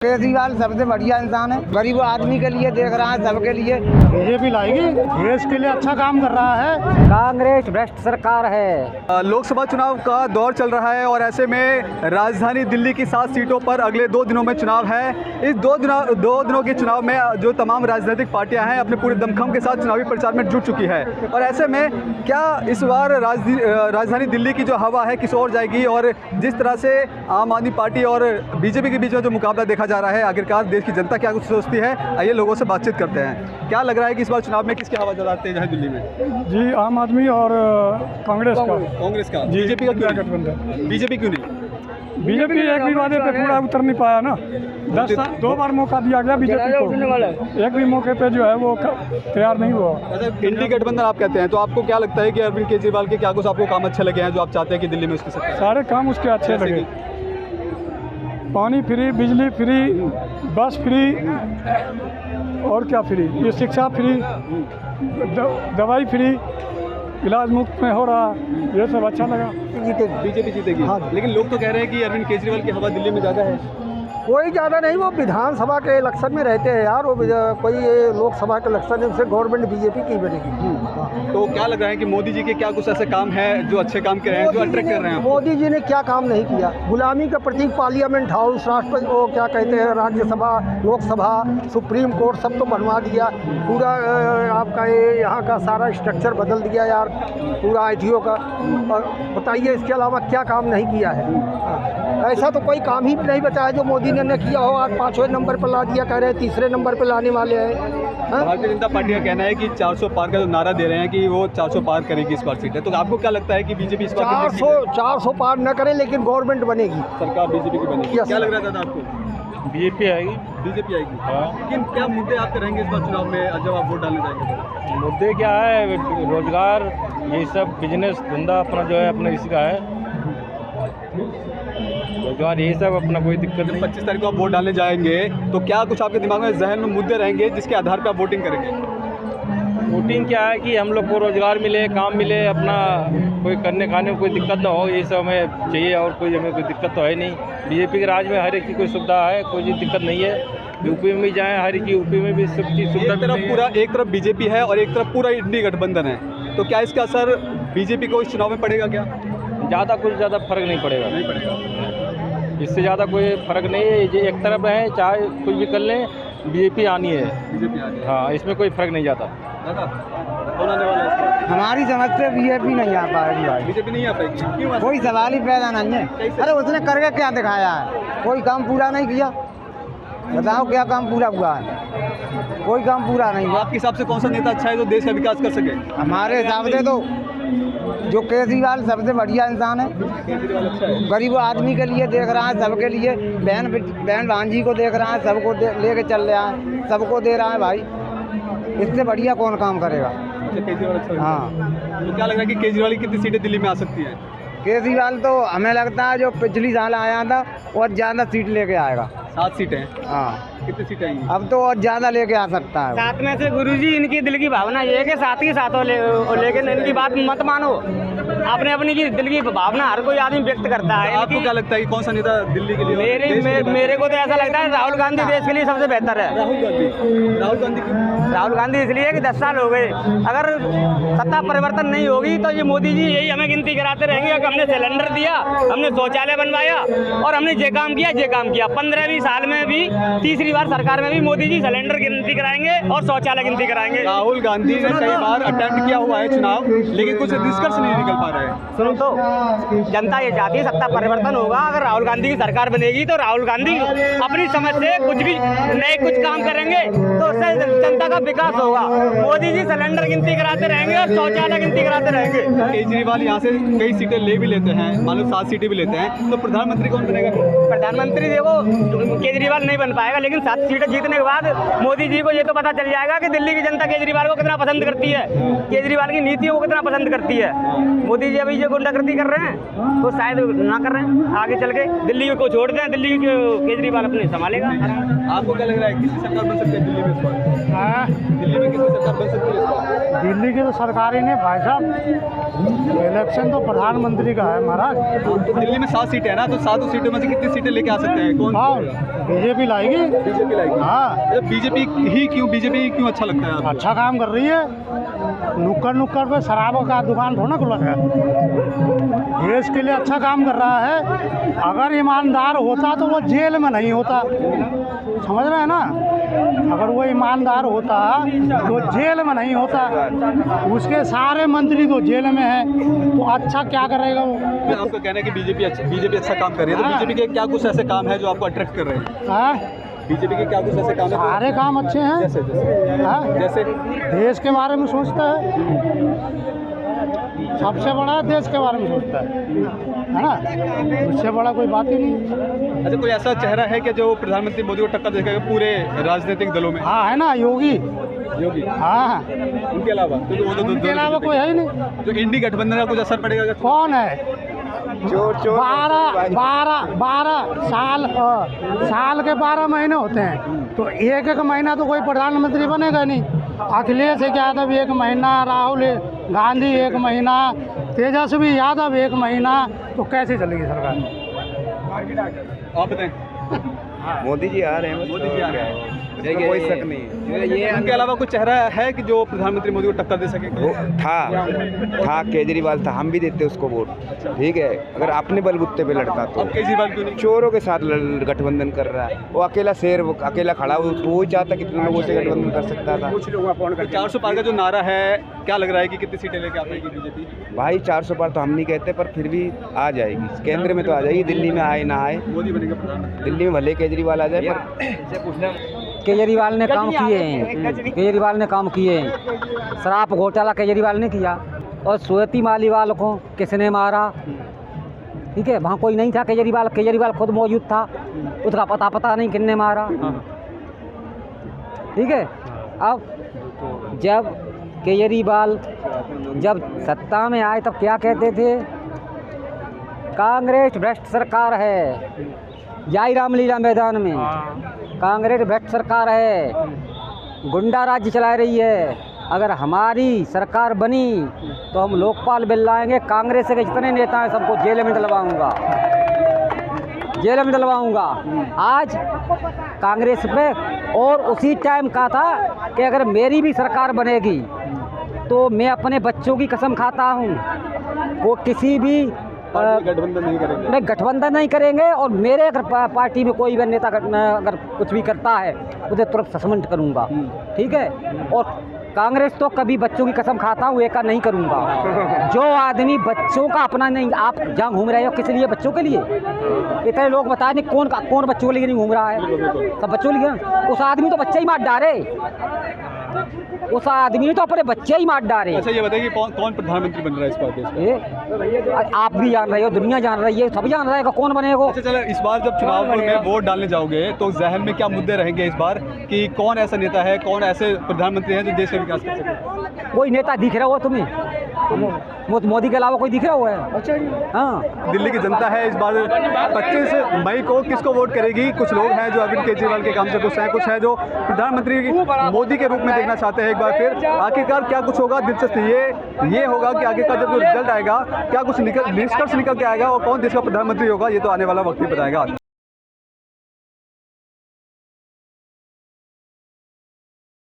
केजरीवाल सबसे बढ़िया इंसान है, गरीब आदमी के लिए देख रहा है, सबके लिए। बीजेपी लाएगी, देश के लिए अच्छा काम कर रहा है। कांग्रेस भ्रष्ट सरकार है। लोकसभा चुनाव का दौर चल रहा है और ऐसे में राजधानी दिल्ली की 7 सीटों पर अगले 2 दिनों में चुनाव है। इस दो दिनों के चुनाव में जो तमाम राजनीतिक पार्टियां हैं अपने पूरे दमखम के साथ चुनावी प्रचार में जुट चुकी है और ऐसे में क्या इस बार राजधानी दिल्ली की जो हवा है किस ओर जाएगी और जिस तरह से आम आदमी पार्टी और बीजेपी के बीच में जो मुकाबला देखा जा रहा है, आखिरकार देश की जनता क्या कुछ सोचती है, आइए लोगों से बातचीत करते हैं। क्या लग रहा है कि इस बार चुनाव में किसकी हवा ज़्यादा तेज है दिल्ली में? जी, आम आदमी और कांग्रेस का। बीजेपी का क्यों गठबंधन? बीजेपी क्यों नहीं? बीजेपी एक भी वादे पे पूरा उतर नहीं पाया ना। 2 बार मौका दिया गया बीजेपी को, एक भी मौके पे जो है वो तैयार नहीं हुआ। अच्छा, इंडी गठबंधन आप कहते हैं, तो आपको क्या लगता है कि अरविंद केजरीवाल के क्या कुछ आपको काम अच्छे लगे हैं जो आप चाहते हैं कि दिल्ली में उसकी सरकार? सारे काम उसके अच्छे लगे। पानी फ्री, बिजली फ्री, बस फ्री और क्या फ्री, ये शिक्षा फ्री, दवाई फ्री, इलाज मुफ्त में हो रहा, ये सब अच्छा लगा। बीजेपी जीतेगी। हाँ। लेकिन लोग तो कह रहे हैं कि अरविंद केजरीवाल की हवा दिल्ली में ज़्यादा है। कोई ज़्यादा नहीं, वो विधानसभा के इलेक्शन में रहते हैं यार। वो कोई लोकसभा के इलेक्शन में से गवर्नमेंट बीजेपी की बनेगी। तो क्या लग रहा है कि मोदी जी के क्या कुछ ऐसे काम है जो अच्छे काम कर रहे हैं, जो अट्रैक्ट कर रहे हैं? मोदी जी ने क्या काम नहीं किया? गुलामी का प्रतीक पार्लियामेंट हाउस, राष्ट्रपति, वो क्या कहते हैं, राज्यसभा, लोकसभा, सुप्रीम कोर्ट सब तो बनवा दिया। पूरा आपका ये यहाँ का सारा स्ट्रक्चर बदल दिया यार, पूरा ITO का। और बताइए इसके अलावा क्या काम नहीं किया है? ऐसा तो कोई काम ही नहीं बचा है जो मोदी ने किया हो। आज 5वें नंबर पर ला दिया, कह रहे हैं 3रे नंबर पर लाने वाले हैं। भारतीय जनता पार्टी का कहना है कि 400 पार का जो नारा दे रहे हैं कि वो 400 पार करेगी इस बार सीटें। तो आपको क्या लगता है कि बीजेपी इस बार 400 पार न करे लेकिन गवर्नमेंट बनेगी, सरकार बीजेपी की बनेगी? क्या लग रहा था आपको? बीजेपी आएगी। बीजेपी आएगी। लेकिन क्या मुद्दे आपके रहेंगे इस बार चुनाव में जब आप वोट डालने जाएंगे? मुद्दे क्या है? रोजगार, ये सब बिजनेस धंधा अपना जो है अपना इसी का है, रोजगार, यही सब अपना, कोई दिक्कत नहीं। 25 तारीख को आप वोट डालने जाएंगे तो क्या कुछ आपके दिमाग में जहन में मुद्दे रहेंगे जिसके आधार पर आप वोटिंग करेंगे? वोटिंग क्या है कि हम लोग को रोजगार मिले, काम मिले, अपना कोई करने खाने में कोई दिक्कत ना हो, ये सब हमें चाहिए। और कोई हमें कोई दिक्कत तो है नहीं। बीजेपी के राज में हर एक की कोई सुविधा है, कोई दिक्कत नहीं है। यूपी में भी जाएँ, हर एक यूपी में भी सब चीज़ सुविधा। एक तरफ बीजेपी है और एक तरफ पूरा इंडी गठबंधन है, तो क्या इसका असर बीजेपी को इस चुनाव में पड़ेगा? क्या कुछ ज़्यादा फर्क नहीं पड़ेगा। नहीं पड़ेगा, इससे ज़्यादा कोई फर्क नहीं है। ये एक तरफ है, चाहे कुछ भी कर लें, बीजेपी आनी है। बीजेपी आनी है। हाँ, इसमें कोई फर्क नहीं जाता। दादा, कौन आने वाला है? हमारी समझ से बीजेपी नहीं आ पाएगी भाई। बीजेपी नहीं आ पाएगी, क्यों? कोई सवाल ही पैदा नहीं है। अरे उसने करके क्या दिखाया है? कोई काम पूरा नहीं किया। बताओ क्या काम पूरा हुआ है? कोई काम पूरा नहीं हुआ। आपके हिसाब से कौन सा नेता अच्छा है जो देश का विकास कर सके? हमारे हिसाब से तो जो केजरीवाल सबसे बढ़िया इंसान है। केजरीवाल अच्छा है। गरीब आदमी के लिए देख रहा है, सबके लिए, बहन भांजी को देख रहा है, सबको लेके चल रहा है, सबको दे रहा है भाई। इससे बढ़िया कौन काम करेगा? अच्छा, केजरीवाल अच्छा है। हाँ। तो क्या लग रहा है कि केजरीवाल की कितनी सीटें दिल्ली में आ सकती हैं? केजरीवाल तो हमें लगता है जो पिछली साल आया था और ज़्यादा सीट लेके आएगा। 7 सीटें। हाँ, कितनी सीटें आएंगी? अब तो और ज़्यादा लेके आ सकता है। 7 में से गुरुजी, इनकी दिल की भावना ये है कि 7 ही 7 हो, लेकिन इनकी बात मत मानो। अपने अपनी की दिल की भावना हर कोई आदमी व्यक्त करता है। आपको क्या लगता है कि कौन सा नेता दिल्ली के लिए? मेरे को तो ऐसा लगता है राहुल गांधी देश के लिए सबसे बेहतर है। राहुल गांधी इसलिए कि 10 साल हो गए, अगर सत्ता परिवर्तन नहीं होगी तो ये मोदी जी यही हमें गिनती कराते रहेंगे कि हमने सिलेंडर दिया, हमने शौचालय बनवाया और हमने ये काम किया। 15वीं साल में भी, तीसरी बार सरकार में भी मोदी जी सिलेंडर गिनती कराएंगे और शौचालय गिनती कराएंगे। राहुल गांधी ने कई बार अटेम्प्ट किया हुआ है चुनाव, लेकिन कुछ निष्कर्ष नहीं निकल पा रहे हैं। सुनो तो, जनता ये चाहती है सत्ता परिवर्तन होगा। अगर राहुल गांधी की सरकार बनेगी तो राहुल गांधी अपनी समझ से कुछ काम करेंगे तो उससे जनता का विकास होगा। मोदी जी सिलेंडर गिनती कराते रहेंगे और शौचालय गिनती कराते रहेंगे। केजरीवाल यहाँ से कई सीटें ले भी लेते हैं, मान लो 7 सीटें भी लेते हैं, तो प्रधानमंत्री कौन बनेगा? प्रधानमंत्री देखो, केजरीवाल नहीं बन पाएगा, लेकिन 7 सीटें जीतने के बाद मोदी जी को ये तो पता चल जाएगा कि दिल्ली की जनता केजरीवाल को कितना पसंद करती है, केजरीवाल की नीतियों को कितना पसंद करती है। मोदी जी अभी ये गुंडागर्दी कर रहे हैं तो शायद ना कर रहे हैं, आगे चल के दिल्ली को छोड़ दें, दिल्ली को केजरीवाल अपने संभालेगा। आपको क्या लग रहा है किसकी सरकार बन सकती है दिल्ली में इस बार? दिल्ली में किसकी सरकार बन सकती है इस बार? दिल्ली की तो सरकार ही नहीं भाई साहब, इलेक्शन तो प्रधानमंत्री का है महाराज। तो दिल्ली में 7 सीटें है ना, तो 7 सीटों में से कितनी सीटें लेके आ सकते हैं? कौन? बीजेपी लाएगी। बीजेपी लाएगी। हाँ, बीजेपी ही क्यों, बीजेपी क्यों अच्छा लगता है आपको? अच्छा काम कर रही है। नुक्कड़ नुक्कड़ पे शराबों का दुकान थोड़ा खुला है। देश के लिए अच्छा काम कर रहा है। अगर ईमानदार होता तो वो जेल में नहीं होता, समझ रहे हैं ना। अगर वो ईमानदार होता तो जेल में नहीं होता। उसके सारे मंत्री तो जेल में हैं, तो अच्छा क्या करेगा वो। आपका कहना है कि बीजेपी अच्छा काम कर रही है, तो बीजेपी के क्या कुछ ऐसे काम है जो आपको अट्रैक्ट कर रहे हैं? हाँ, बीजेपी के क्या कुछ ऐसे काम है? सारे काम अच्छे हैं। जैसे हाँ, जैसे देश के बारे में सोचता है, सबसे बड़ा देश के बारे में सोचता है ना। उससे बड़ा कोई बात ही नहीं। अच्छा, कोई ऐसा चेहरा है कि जो प्रधानमंत्री मोदी को टक्कर देगा पूरे राजनीतिक दलों में? हाँ, है ना, योगी। योगी? हाँ, उनके अलावा उनके अलावा कोई है ही नहीं। जो इंडी गठबंधन का कुछ असर पड़ेगा? कौन है? 12 साल के 12 महीने होते हैं, तो एक महीना तो कोई प्रधानमंत्री बनेगा नहीं। अखिलेश यादव 1 महीना, राहुल गांधी 1 महीना, तेजस्वी यादव 1 महीना, तो कैसे चलेगी सरकार? आप बताएं। मोदी जी आ रहे हैं, मोदी जी आ रहे हैं, इसमें कोई शक नहीं। ये उनके अलावा कुछ चेहरा है कि जो प्रधानमंत्री मोदी को टक्कर दे सके? था केजरीवाल था, हम भी देते उसको वोट, ठीक है, अगर अपने बलबूते पे लड़ता तो। अब केजरीवाल क्यों नहीं? चोरों के साथ गठबंधन कर रहा है, वो अकेला शेर, वो अकेला खड़ा, वो ही चाहता कितने लोगों से गठबंधन कर सकता था। 400 पार का जो नारा है, क्या लग रहा है कि कितनी सीटें लेके आ पाएगी बीजेपी? भाई 400 पार तो हम नहीं कहते, पर फिर भी आ जाएगी, केंद्र में तो आ जाएगी, दिल्ली में आए ना आए। मोदी बनेगा प्रधानमंत्री? दिल्ली में भले केजरीवाल आ जाए, पर केजरीवाल ने काम किए हैं, केजरीवाल ने काम किए हैं। शराब घोटाला केजरीवाल ने किया, और स्वेती मालीवाल को किसने मारा, ठीक है, वहाँ कोई नहीं था। केजरीवाल खुद मौजूद था, उसका पता नहीं किसने मारा, ठीक है। अब जब केजरीवाल जब सत्ता में आए तब क्या कहते थे? कांग्रेस भ्रष्ट सरकार है, जाई रामलीला मैदान में, कांग्रेस भ्रष्ट सरकार है, गुंडा राज्य चला रही है। अगर हमारी सरकार बनी तो हम लोकपाल बिल लाएंगे, कांग्रेस के जितने नेता हैं सबको जेल में डलवाऊंगा, जेल में डलवाऊंगा। आज कांग्रेस पे, और उसी टाइम कहा था कि अगर मेरी भी सरकार बनेगी तो मैं अपने बच्चों की कसम खाता हूँ, वो किसी भी गठबंधन नहीं करेंगे। नहीं, गठबंधन नहीं करेंगे, और मेरे अगर पार्टी में कोई भी नेता अगर कुछ भी करता है उसे तुरंत सस्पेंड करूंगा, ठीक है। और कांग्रेस तो कभी बच्चों की कसम खाता हूँ एक का नहीं करूंगा। जो आदमी बच्चों का अपना नहीं, आप जहाँ घूम रहे हो किस लिए? बच्चों के लिए। इतने लोग बताए नहीं कौन बच्चों के लिए नहीं घूम रहा है, सब बच्चों के लिए। उस आदमी तो बच्चे ही मार डाले, उस आदमी ने तो अपने बच्चे ही मार डाले। अच्छा, ये बताइए कौन प्रधानमंत्री बन रहा है इस बार देश का? आप भी जान रहे हो, दुनिया जान रही है, सब जान रहा है कौन बनेगा। अच्छा, चलो, इस बार जब चुनाव में वोट डालने जाओगे तो जहन में क्या मुद्दे रहेंगे इस बार, कि कौन ऐसा नेता है, कौन ऐसे प्रधानमंत्री हैं जो देश का विकास कर सके? कोई नेता दिख रहा हो तुम्हें? मोदी के अलावा कोई दिख रहा हुआ है? अच्छा जी। हाँ, दिल्ली की जनता है इस बार 25 मई को किसको वोट करेगी? कुछ लोग हैं जो अरविंद केजरीवाल के काम से खुश हैं, कुछ है जो प्रधानमंत्री मोदी के रूप में देखना चाहते हैं एक बार फिर। आखिरकार क्या कुछ होगा, दिलचस्प ये होगा कि आखिरकार जब रिजल्ट आएगा क्या कुछ निष्कर्ष निकल के आएगा और कौन देश का प्रधानमंत्री होगा, ये तो आने वाला वक्त ही बताएगा।